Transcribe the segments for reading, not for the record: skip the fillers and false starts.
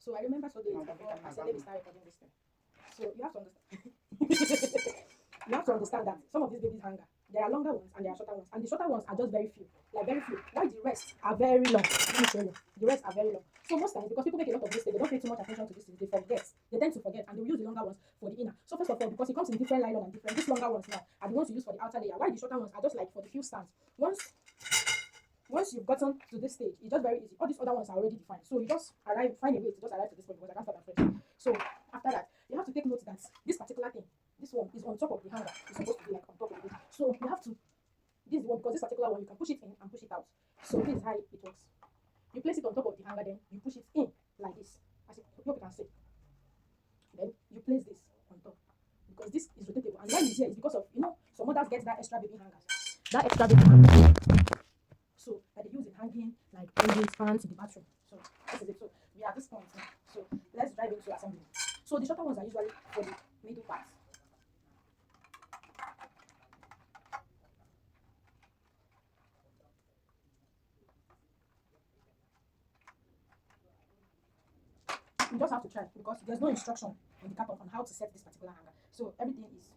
So I remember so days before I said, let me start recording this thing. So you have to understand. You have to understand that some of these babies hanger. There are longer ones and there are shorter ones. And the shorter ones are just very few. Like very few. While the rest are very long. Let me show you. The rest are very long. So most times, because people make a lot of mistakes, they don't pay too much attention to this thing, they forget. They tend to forget and they will use the longer ones for the inner. So first of all, because it comes in different nylon and different, these longer ones now are the ones you use for the outer layer. While the shorter ones are just like for the few stands. Once you've gotten to this stage, it's just very easy. All these other ones are already defined. So you just find a way to just arrive to this point because I can't start afresh. So after that, you have to take note that this particular thing, this one is on top of the hanger. It's supposed to be like on top of it. So you have to, this one, because this particular one, you can push it in and push it out. So this is how it works. You place it on top of the hanger, then you push it in like this. As you hope you can see. Then you place this on top because this is rotatable. And why it's here is because of, some others get that extra baby hangers. That extra baby hanger. So that they use in hanging like engines, fans in the bathroom. So this is it. So we are at this point now. So let's dive into assembly. So the shorter ones are usually for the middle parts. You just have to try because there's no instruction in the carton on how to set this particular hanger. So everything is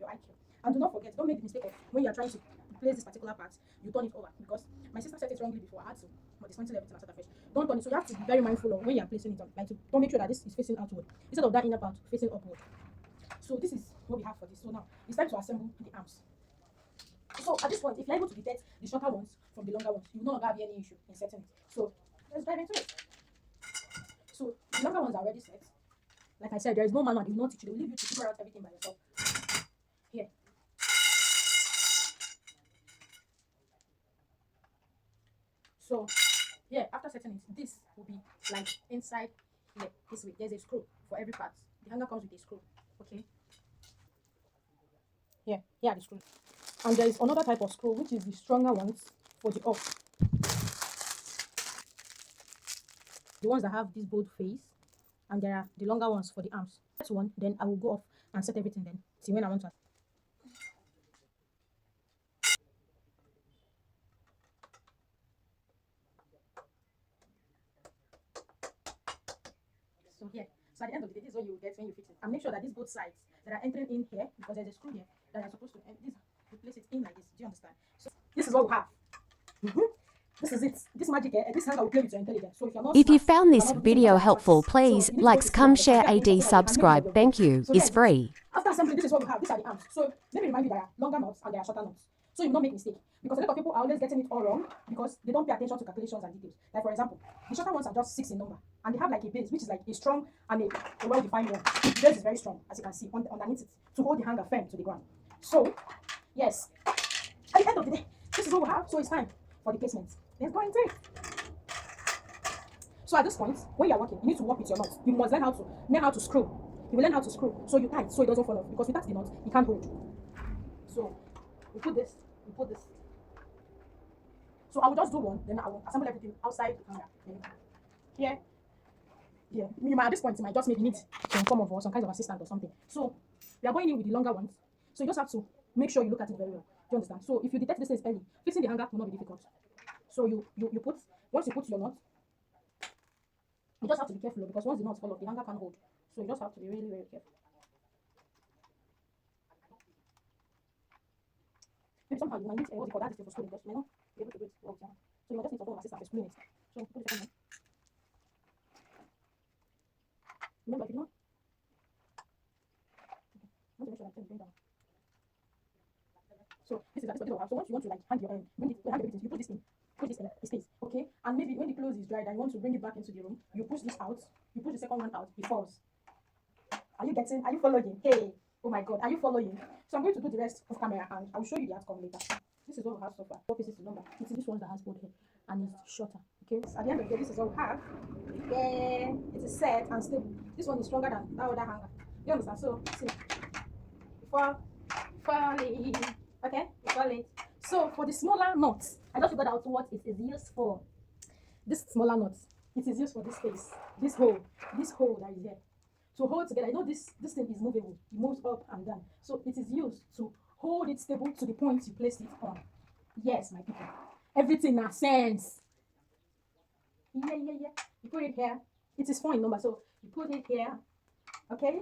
your IQ. And do not forget, don't make the mistake of when you're trying to place this particular part, you turn it over because my sister set it wrongly before. I had to, but dismantle everything and start afresh. Don't turn it. So you have to be very mindful of when you're placing it on. Like don't make sure that this is facing outward instead of that inner part facing upward. So this is what we have for this. So now it's time to assemble the arms. So at this point, if you're able to detect the shorter ones from the longer ones, you will no longer have any issue in setting it. So let's dive into it. So the longer ones are already set. Like I said, there is no manual. They will not teach you. They will leave you to figure out everything by yourself. Here. So yeah, after setting it, this will be like inside here. This way, there's a screw for every part. The hanger comes with a screw. Okay. Here are the screws. And there is another type of screw, which is the stronger ones for the off. The ones that have this bold face, and there are the longer ones for the arms. That's one, then I will go off and set everything then. See when I want to. So here, so at the end of the day, this is what you will get when you fix it. And make sure that these both sides that are entering in here, because there's a screw here that are supposed to this you place it in like this. Do you understand? So this is what we have. This is it. This magic, this hanger will play with your intelligence. So if you're not If you smart, found this you're not video thinking helpful, about practice. please So you need to go like, to school come, and share, get AD, people that can make subscribe. your Thank brain. you. So It's here it is. free. After assembly, this is what we have. These are the arms. So let me remind you there are longer knots and there are shorter knots. So you will not make mistake. Because a lot of people are always getting it all wrong because they don't pay attention to calculations and details. Like for example, the shorter ones are just 6 in number. And they have like a base, which is like a strong and a well-defined one. The base is very strong, as you can see, underneath it, to hold the hanger firm to the ground. So, yes, at the end of the day, this is what we have. So it's time for the placement. Let's go into it. So at this point, when you are working, you need to work with your knots. You must learn how to screw. You will learn how to screw. So you tight so it doesn't fall off. Because without the knot, it can't hold. So we put this. So I will just do one, then I will assemble everything outside the hanger. Here. Yeah. At this point, it might just maybe need some form of or some kind of assistant or something. So we are going in with the longer ones. So you just have to make sure you look at it very well. Do you understand? So if you detect this thing early, fixing the hanger will not be difficult. So you put, once you put your knot, you just have to be careful because once the knots fall off, the hanger can't hold. So you just have to be really, very careful. Maybe somehow you might need what you call that is for schooling because you may not be able to do it all the time. So you might just need some form of assistance for schooling it. So put the second one. Remember, if you don't, want to make sure that things down. So this is what we have. So once you want to like hang your hang everything, you put this in, it stays, okay? And maybe when the clothes is dried and you want to bring it back into the room, you push this out, you push the second one out, it falls. Are you following? Hey, oh my god, are you following? So I'm going to do the rest of camera and I'll show you the outcome later. This is what we have so far. 4 pieces to number. It's this one that has both hair and it's shorter. Okay. So at the end of the day, this is what we have. Yeah, it is set and stable. This one is stronger than that other hanger. You understand? So see. Before falling. Okay, before late. So for the smaller knots, I just figured out what it is used for. This smaller knot, it is used for this space, this hole that is here. To hold together, you know this thing is movable. It moves up and down. So it is used to hold it stable to the point you place it on. Yes, my people. Everything makes sense. Yeah. You put it here. it is foreign number. So you put it here, okay?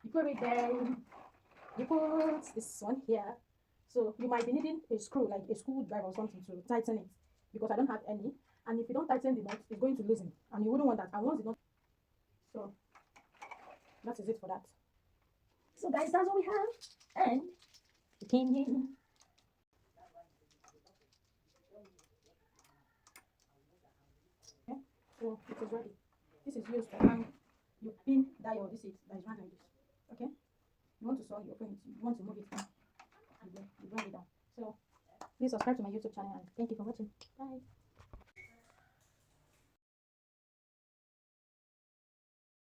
You put it there. You put this one here. So you might be needing a screw, like a screwdriver or something, to tighten it, because I don't have any. And if you don't tighten the knot, it's going to loosen, and you wouldn't want that. And once the knot, so that is it for that. So guys, that's what we have, and the pinion. Okay, so it is ready. This is used to hang. You pin that your this is that is right like this. Okay, you want to sew, you open it. You want to move it down, you bring it down. So please subscribe to my YouTube channel, and thank you for watching. Bye.